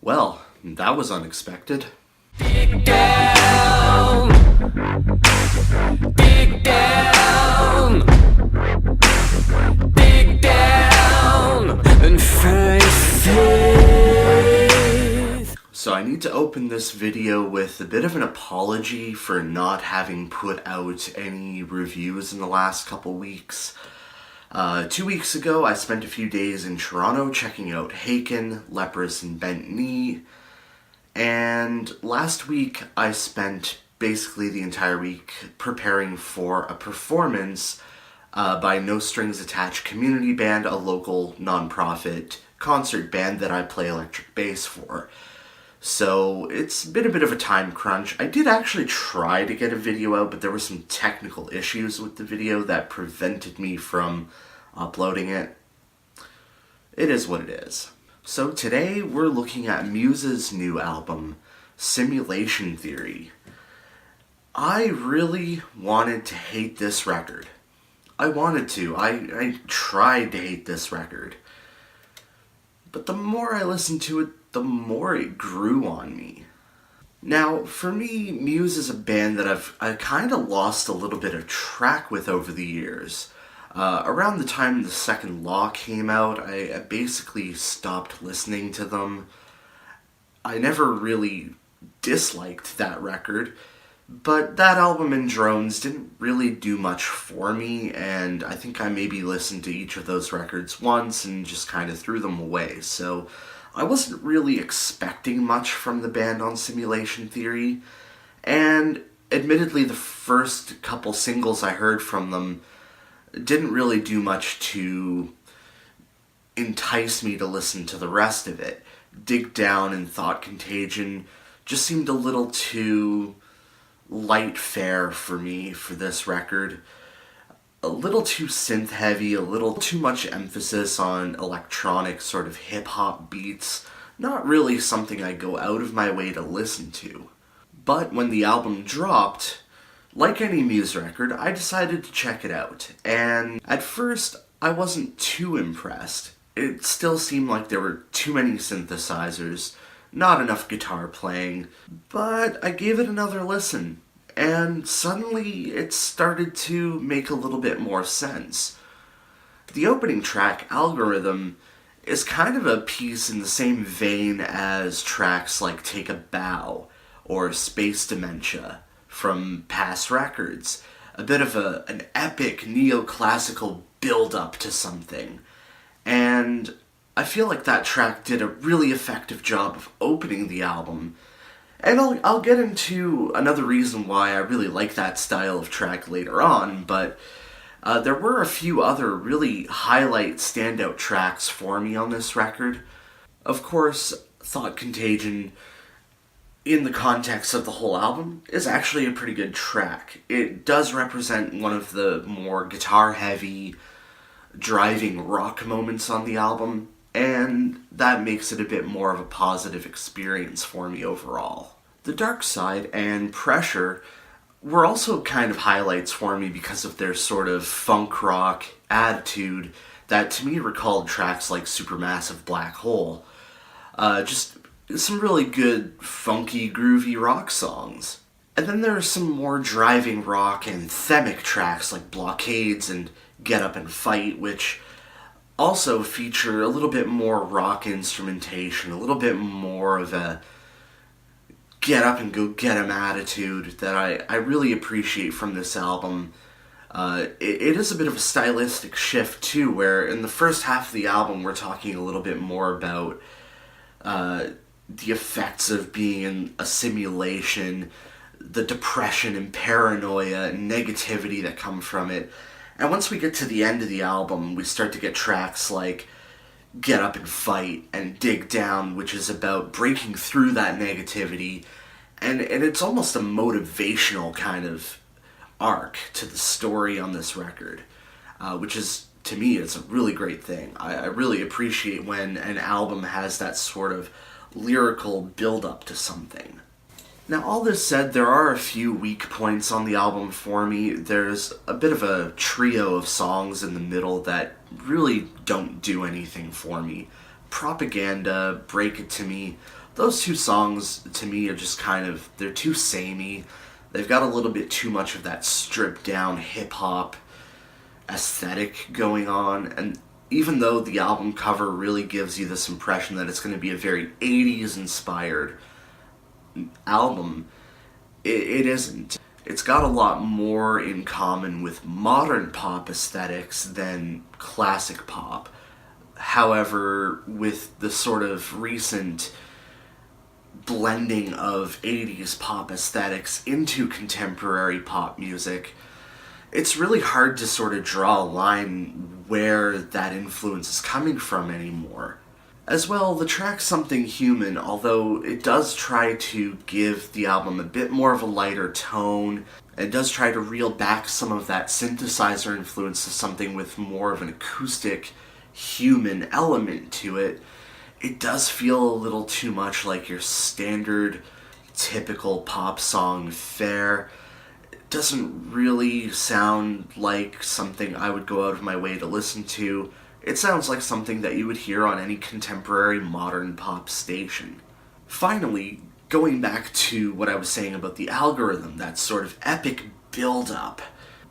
Well, that was unexpected. Dig down, dig down, dig down, and find faith. So I need to open this video with a bit of an apology for not having put out any reviews in the last couple weeks. 2 weeks ago, I spent a few days in Toronto checking out Haken, Leprous, and Bent Knee. And last week, I spent basically the entire week preparing for a performance by No Strings Attached Community Band, a local non-profit concert band that I play electric bass for. So it's been a bit of a time crunch. I did actually try to get a video out, but there were some technical issues with the video that prevented me from uploading it. It is what it is. So today we're looking at Muse's new album, Simulation Theory. I really wanted to hate this record. I tried to hate this record. But the more I listened to it, the more it grew on me. Now, for me, Muse is a band that I've kind of lost a little bit of track with over the years. Around the time The Second Law came out, I basically stopped listening to them. I never really disliked that record, but that album and Drones didn't really do much for me, and I think I maybe listened to each of those records once and just kind of threw them away, so I wasn't really expecting much from the band on Simulation Theory, and admittedly the first couple singles I heard from them didn't really do much to entice me to listen to the rest of it. Dig Down and Thought Contagion just seemed a little too light fare for me for this record. A little too synth heavy, a little too much emphasis on electronic sort of hip-hop beats. Not really something I go out of my way to listen to. But when the album dropped, like any Muse record, I decided to check it out. And at first, I wasn't too impressed. It still seemed like there were too many synthesizers, not enough guitar playing, but I gave it another listen. And suddenly, it started to make a little bit more sense. The opening track, Algorithm, is kind of a piece in the same vein as tracks like Take a Bow or Space Dementia from past records. A bit of an epic neoclassical build-up to something. And I feel like that track did a really effective job of opening the album. And I'll get into another reason why I really like that style of track later on, but there were a few other really highlight standout tracks for me on this record. Of course, Thought Contagion, in the context of the whole album, is actually a pretty good track. It does represent one of the more guitar-heavy, driving rock moments on the album, and that makes it a bit more of a positive experience for me overall. The Dark Side and Pressure were also kind of highlights for me because of their sort of funk rock attitude that to me recalled tracks like Supermassive Black Hole. Just some really good, funky, groovy rock songs. And then there are some more driving rock and anthemic tracks like Blockades and Get Up and Fight, which also feature a little bit more rock instrumentation, a little bit more of a get up and go get 'em attitude that I really appreciate from this album. It is a bit of a stylistic shift too, where in the first half of the album we're talking a little bit more about the effects of being in a simulation, the depression and paranoia and negativity that come from it. And once we get to the end of the album, we start to get tracks like Get Up and Fight and Dig Down, which is about breaking through that negativity. And it's almost a motivational kind of arc to the story on this record, which is, to me, it's a really great thing. I really appreciate when an album has that sort of lyrical build-up to something. Now, all this said, there are a few weak points on the album for me. There's a bit of a trio of songs in the middle that really don't do anything for me. Propaganda, Break It To Me, those two songs to me are just they're too samey. They've got a little bit too much of that stripped down hip-hop aesthetic going on, and even though the album cover really gives you this impression that it's going to be a very 80s inspired album, it isn't. It's got a lot more in common with modern pop aesthetics than classic pop. However, with the sort of recent blending of 80s pop aesthetics into contemporary pop music, it's really hard to sort of draw a line where that influence is coming from anymore. As well, the track Something Human, although it does try to give the album a bit more of a lighter tone, and does try to reel back some of that synthesizer influence to something with more of an acoustic, human element to it, it does feel a little too much like your standard, typical pop song fare. It doesn't really sound like something I would go out of my way to listen to. It sounds like something that you would hear on any contemporary modern pop station. Finally, going back to what I was saying about the algorithm, that sort of epic build-up,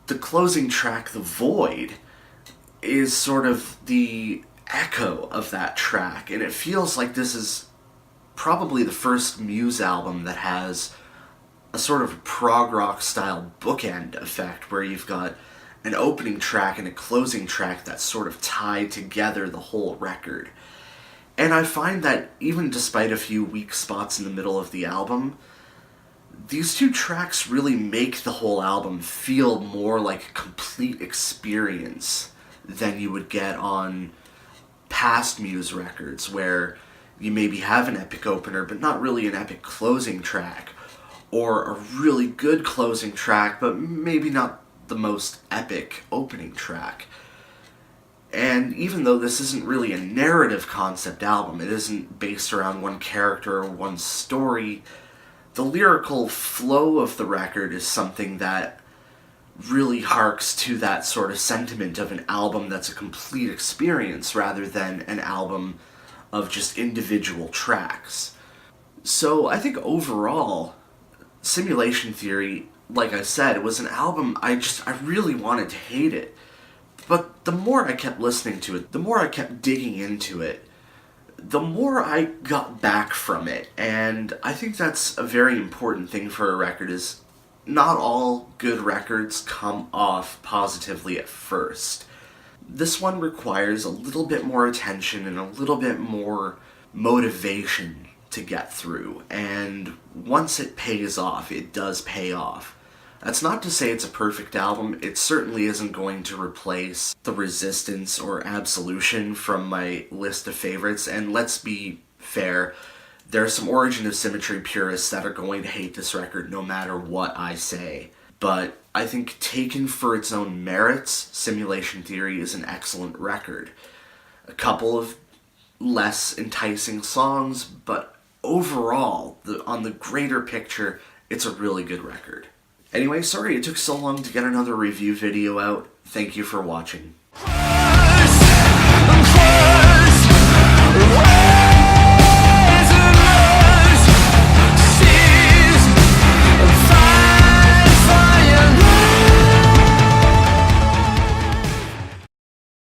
the closing track, The Void, is sort of the echo of that track, and it feels like this is probably the first Muse album that has a sort of prog rock style bookend effect where you've got an opening track and a closing track that sort of tie together the whole record. And I find that even despite a few weak spots in the middle of the album, these two tracks really make the whole album feel more like a complete experience than you would get on past Muse records, where you maybe have an epic opener but not really an epic closing track, or a really good closing track but maybe not the most epic opening track. And even though this isn't really a narrative concept album, it isn't based around one character or one story, the lyrical flow of the record is something that really harks to that sort of sentiment of an album that's a complete experience rather than an album of just individual tracks. So I think overall, Simulation Theory, like I said, it was an album I really wanted to hate it. But the more I kept listening to it, the more I kept digging into it, the more I got back from it. And I think that's a very important thing for a record, is not all good records come off positively at first. This one requires a little bit more attention and a little bit more motivation to get through, and once it pays off, it does pay off. That's not to say it's a perfect album. It certainly isn't going to replace The Resistance or Absolution from my list of favorites, and let's be fair, there are some Origin of Symmetry purists that are going to hate this record no matter what I say. But I think taken for its own merits, Simulation Theory is an excellent record. A couple of less enticing songs, but overall, on the greater picture, it's a really good record. Anyway, sorry it took so long to get another review video out. Thank you for watching.